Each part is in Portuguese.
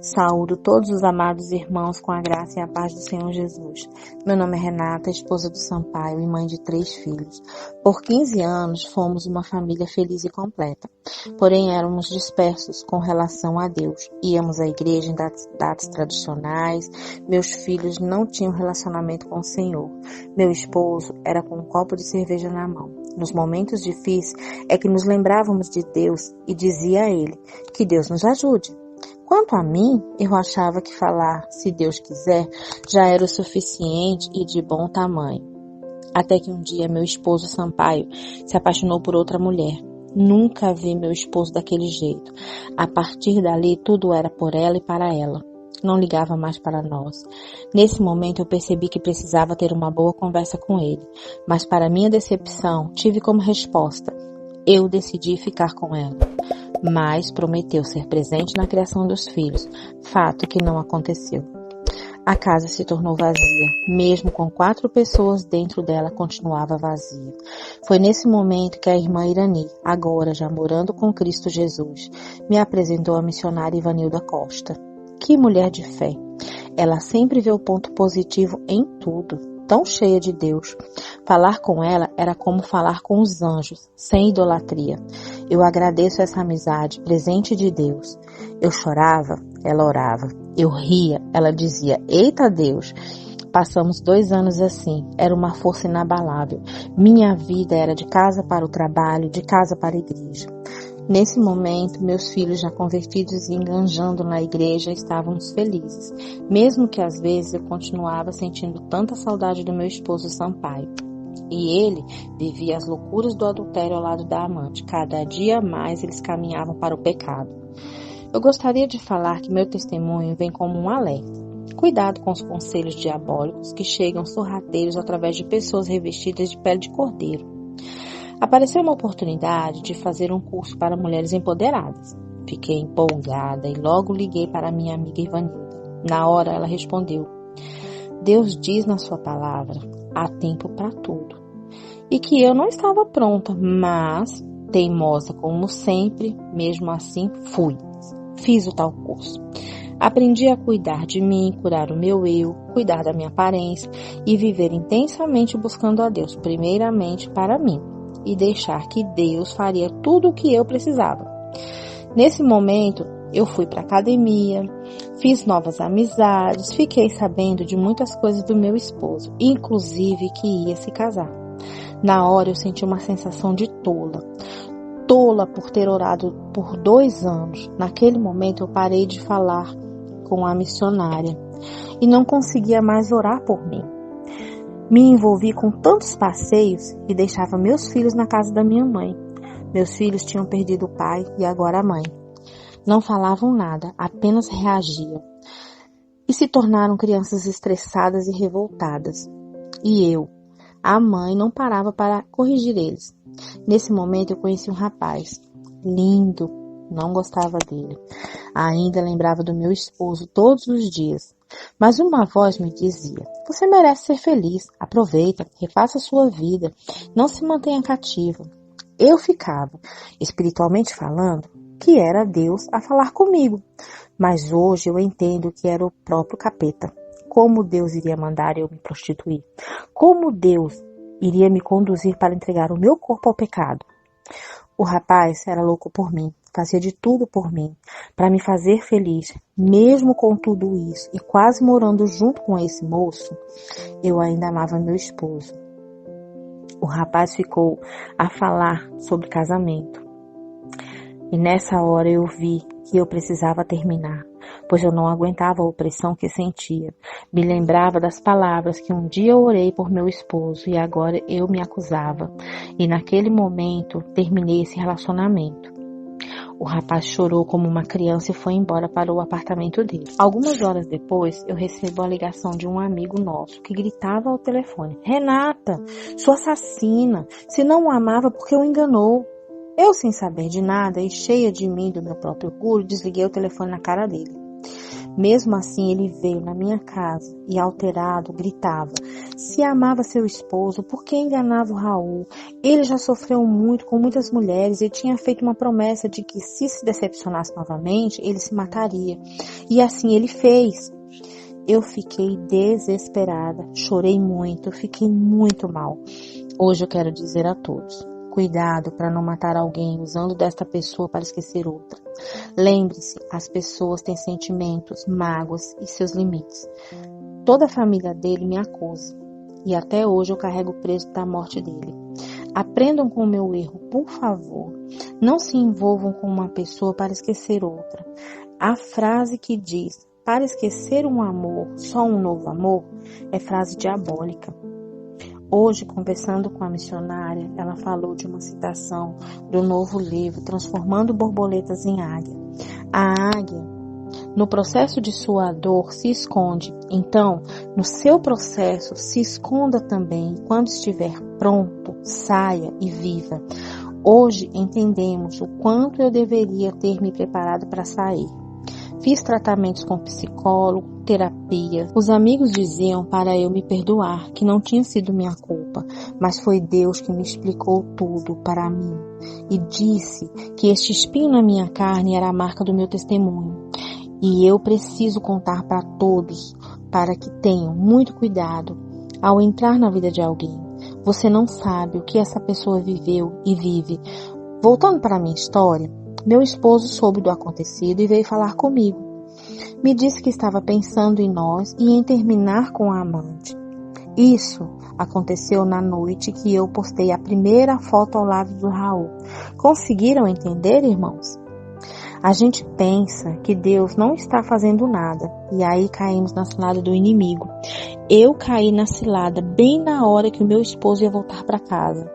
Saúdo todos os amados irmãos com a graça e a paz do Senhor Jesus. Meu nome é Renata, esposa do Sampaio e mãe de 3 filhos. Por 15 anos fomos uma família feliz e completa. Porém éramos dispersos com relação a Deus. Íamos à igreja em datas tradicionais. Meus filhos não tinham relacionamento com o Senhor. Meu esposo era com um copo de cerveja na mão. Nos momentos difíceis é que nos lembrávamos de Deus e dizia a Ele que Deus nos ajude. Quanto a mim, eu achava que falar, se Deus quiser, já era o suficiente e de bom tamanho. Até que um dia meu esposo Sampaio se apaixonou por outra mulher. Nunca vi meu esposo daquele jeito. A partir dali, tudo era por ela e para ela. Não ligava mais para nós. Nesse momento, eu percebi que precisava ter uma boa conversa com ele. Mas para minha decepção, tive como resposta: eu decidi ficar com ela. Mas prometeu ser presente na criação dos filhos, fato que não aconteceu. A casa se tornou vazia, mesmo com 4 pessoas dentro dela continuava vazia. Foi nesse momento que a irmã Irani, agora já morando com Cristo Jesus, me apresentou a missionária Ivanilda Costa. Que mulher de fé! Ela sempre vê o ponto positivo em tudo, tão cheia de Deus. Falar com ela era como falar com os anjos, sem idolatria. Eu agradeço essa amizade, presente de Deus. Eu chorava, ela orava. Eu ria, ela dizia: eita Deus! Passamos 2 anos assim, era uma força inabalável. Minha vida era de casa para o trabalho, de casa para a igreja. Nesse momento, meus filhos já convertidos e enganjando na igreja estávamos felizes, mesmo que às vezes eu continuava sentindo tanta saudade do meu esposo Sampaio. E ele vivia as loucuras do adultério ao lado da amante. Cada dia mais eles caminhavam para o pecado. Eu gostaria de falar que meu testemunho vem como um alerta. Cuidado com os conselhos diabólicos que chegam sorrateiros através de pessoas revestidas de pele de cordeiro. Apareceu uma oportunidade de fazer um curso para mulheres empoderadas. Fiquei empolgada e logo liguei para minha amiga Ivanilda. Na hora ela respondeu: Deus diz na sua palavra, há tempo para tudo. E que eu não estava pronta, mas, teimosa como sempre, mesmo assim fui. Fiz o tal curso. Aprendi a cuidar de mim, curar o meu eu, cuidar da minha aparência e viver intensamente buscando a Deus, primeiramente para mim. E deixar que Deus faria tudo o que eu precisava. Nesse momento, eu fui para a academia, fiz novas amizades, fiquei sabendo de muitas coisas do meu esposo, inclusive que ia se casar. Na hora eu senti uma sensação de tola. Tola por ter orado por 2 anos. Naquele momento eu parei de falar com a missionária e não conseguia mais orar por mim. Me envolvi com tantos passeios e deixava meus filhos na casa da minha mãe. Meus filhos tinham perdido o pai e agora a mãe. Não falavam nada, apenas reagiam. E se tornaram crianças estressadas e revoltadas. E eu, a mãe, não parava para corrigir eles. Nesse momento eu conheci um rapaz, lindo, não gostava dele. Ainda lembrava do meu esposo todos os dias. Mas uma voz me dizia: você merece ser feliz, aproveita, refaça sua vida, não se mantenha cativa. Eu ficava, espiritualmente falando, que era Deus a falar comigo. Mas hoje eu entendo que era o próprio capeta. Como Deus iria mandar eu me prostituir? Como Deus iria me conduzir para entregar o meu corpo ao pecado? O rapaz era louco por mim, fazia de tudo por mim, para me fazer feliz. Mesmo com tudo isso e quase morando junto com esse moço, eu ainda amava meu esposo. O rapaz ficou a falar sobre casamento. E nessa hora eu vi que eu precisava terminar, pois eu não aguentava a opressão que sentia. Me lembrava das palavras que um dia eu orei por meu esposo e agora eu me acusava. E naquele momento terminei esse relacionamento. O rapaz chorou como uma criança e foi embora para o apartamento dele. Algumas horas depois, eu recebo a ligação de um amigo nosso que gritava ao telefone: Renata, sua assassina, se não o amava porque o enganou. Eu, sem saber de nada e cheia de mim do meu próprio orgulho, desliguei o telefone na cara dele. Mesmo assim, ele veio na minha casa e, alterado, gritava: se amava seu esposo, por que enganava o Raul? Ele já sofreu muito com muitas mulheres e tinha feito uma promessa de que, se decepcionasse novamente, ele se mataria. E assim ele fez. Eu fiquei desesperada, chorei muito, fiquei muito mal. Hoje eu quero dizer a todos: cuidado para não matar alguém usando desta pessoa para esquecer outra. Lembre-se, as pessoas têm sentimentos, mágoas e seus limites. Toda a família dele me acusa e até hoje eu carrego o preço da morte dele. Aprendam com o meu erro, por favor. Não se envolvam com uma pessoa para esquecer outra. A frase que diz: para esquecer um amor, só um novo amor, é frase diabólica. Hoje, conversando com a missionária, ela falou de uma citação do novo livro, Transformando Borboletas em Águia. A águia, no processo de sua dor, se esconde. Então, no seu processo, se esconda também. Quando estiver pronto, saia e viva. Hoje entendemos o quanto eu deveria ter me preparado para sair. Fiz tratamentos com psicólogo, terapia. Os amigos diziam para eu me perdoar, que não tinha sido minha culpa, mas foi Deus que me explicou tudo para mim e disse que este espinho na minha carne era a marca do meu testemunho. E eu preciso contar para todos, para que tenham muito cuidado ao entrar na vida de alguém. Você não sabe o que essa pessoa viveu e vive. Voltando para a minha história, meu esposo soube do acontecido e veio falar comigo. Me disse que estava pensando em nós e em terminar com a amante. Isso aconteceu na noite que eu postei a primeira foto ao lado do Raul. Conseguiram entender, irmãos? A gente pensa que Deus não está fazendo nada e aí caímos na cilada do inimigo. Eu caí na cilada bem na hora que o meu esposo ia voltar para casa.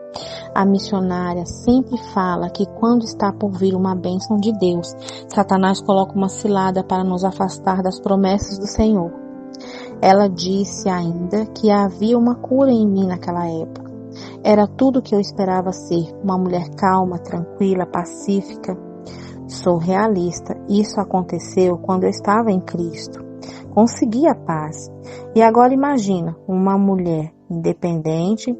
A missionária sempre fala que quando está por vir uma bênção de Deus, Satanás coloca uma cilada para nos afastar das promessas do Senhor. Ela disse ainda que havia uma cura em mim naquela época. Era tudo o que eu esperava ser, uma mulher calma, tranquila, pacífica. Sou realista. Isso aconteceu quando eu estava em Cristo. Consegui a paz. E agora imagina uma mulher independente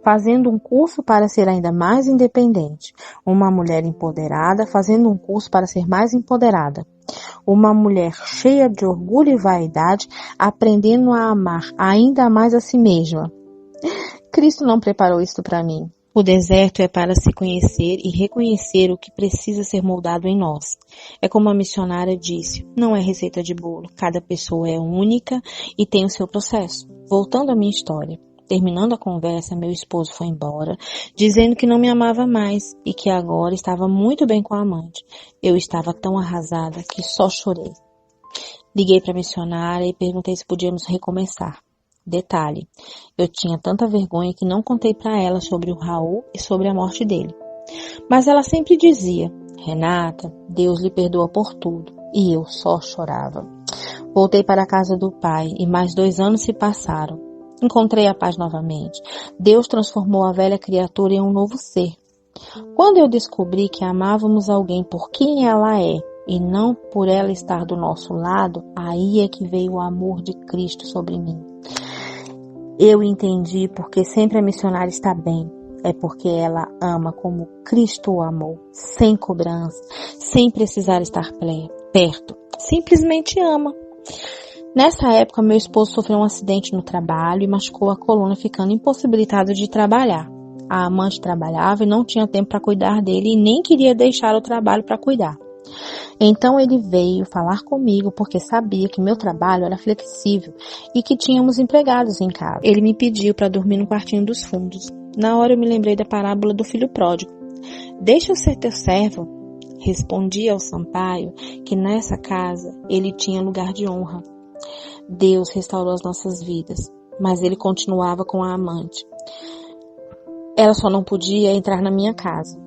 fazendo um curso para ser ainda mais independente. Uma mulher empoderada fazendo um curso para ser mais empoderada. Uma mulher cheia de orgulho e vaidade aprendendo a amar ainda mais a si mesma. Cristo não preparou isso para mim. O deserto é para se conhecer e reconhecer o que precisa ser moldado em nós. É como a missionária disse, não é receita de bolo. Cada pessoa é única e tem o seu processo. Voltando à minha história. Terminando a conversa, meu esposo foi embora, dizendo que não me amava mais e que agora estava muito bem com a amante. Eu estava tão arrasada que só chorei. Liguei para a missionária e perguntei se podíamos recomeçar. Detalhe, eu tinha tanta vergonha que não contei para ela sobre o Raul e sobre a morte dele. Mas ela sempre dizia, Renata, Deus lhe perdoa por tudo. E eu só chorava. Voltei para a casa do pai e mais 2 anos se passaram. Encontrei a paz novamente. Deus transformou a velha criatura em um novo ser. Quando eu descobri que amávamos alguém por quem ela é e não por ela estar do nosso lado, aí é que veio o amor de Cristo sobre mim. Eu entendi porque sempre a missionária está bem. É porque ela ama como Cristo o amou, sem cobrança, sem precisar estar perto. Simplesmente ama. Nessa época, meu esposo sofreu um acidente no trabalho e machucou a coluna, ficando impossibilitado de trabalhar. A amante trabalhava e não tinha tempo para cuidar dele e nem queria deixar o trabalho para cuidar. Então ele veio falar comigo porque sabia que meu trabalho era flexível e que tínhamos empregados em casa. Ele me pediu para dormir no quartinho dos fundos. Na hora eu me lembrei da parábola do filho pródigo. Deixa eu ser teu servo. Respondi ao Sampaio que nessa casa ele tinha lugar de honra. Deus restaurou as nossas vidas, mas ele continuava com a amante. Ela só não podia entrar na minha casa.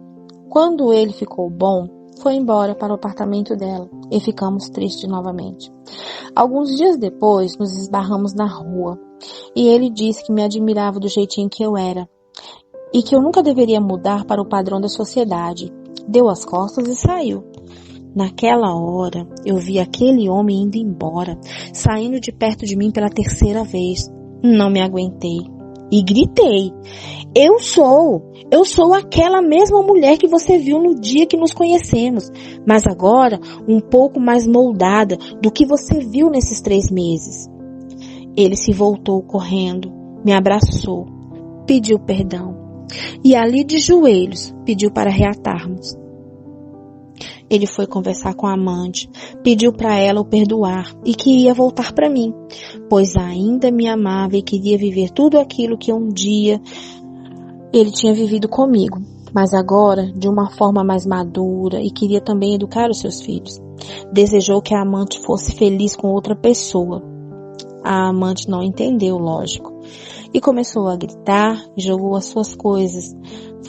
Quando ele ficou bom, foi embora para o apartamento dela e ficamos tristes novamente. Alguns dias depois, nos esbarramos na rua e ele disse que me admirava do jeitinho que eu era e que eu nunca deveria mudar para o padrão da sociedade. Deu as costas e saiu. Naquela hora, eu vi aquele homem indo embora, saindo de perto de mim pela terceira vez. Não me aguentei e gritei: eu sou aquela mesma mulher que você viu no dia que nos conhecemos, mas agora um pouco mais moldada do que você viu nesses 3 meses. Ele se voltou correndo, me abraçou, pediu perdão e ali de joelhos pediu para reatarmos. Ele foi conversar com a amante, pediu para ela o perdoar e queria voltar para mim, pois ainda me amava e queria viver tudo aquilo que um dia ele tinha vivido comigo, mas agora de uma forma mais madura, e queria também educar os seus filhos. Desejou que a amante fosse feliz com outra pessoa. A amante não entendeu, lógico, e começou a gritar, jogou as suas coisas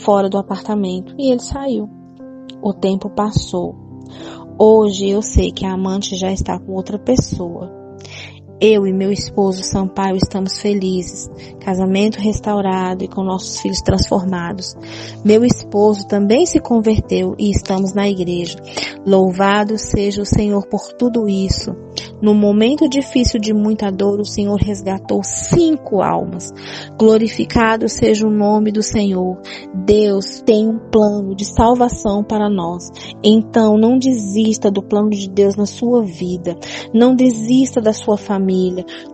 fora do apartamento e ele saiu. O tempo passou. Hoje eu sei que a amante já está com outra pessoa. Eu e meu esposo Sampaio estamos felizes, casamento restaurado e com nossos filhos transformados. Meu esposo também se converteu e estamos na igreja. Louvado seja o Senhor por tudo isso. No momento difícil de muita dor, o Senhor resgatou 5 almas. Glorificado seja o nome do Senhor. Deus tem um plano de salvação para nós. Então não desista do plano de Deus na sua vida. Não desista da sua família.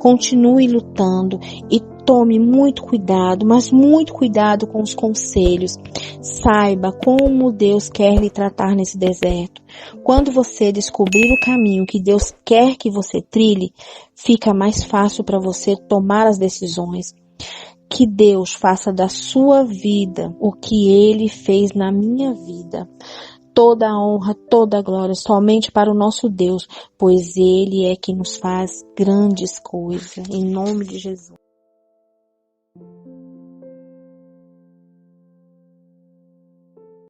Continue lutando e tome muito cuidado, mas muito cuidado com os conselhos. Saiba como Deus quer lhe tratar nesse deserto. Quando você descobrir o caminho que Deus quer que você trilhe, fica mais fácil para você tomar as decisões. Que Deus faça da sua vida o que Ele fez na minha vida. Toda a honra, toda a glória somente para o nosso Deus, pois Ele é que nos faz grandes coisas. Em nome de Jesus.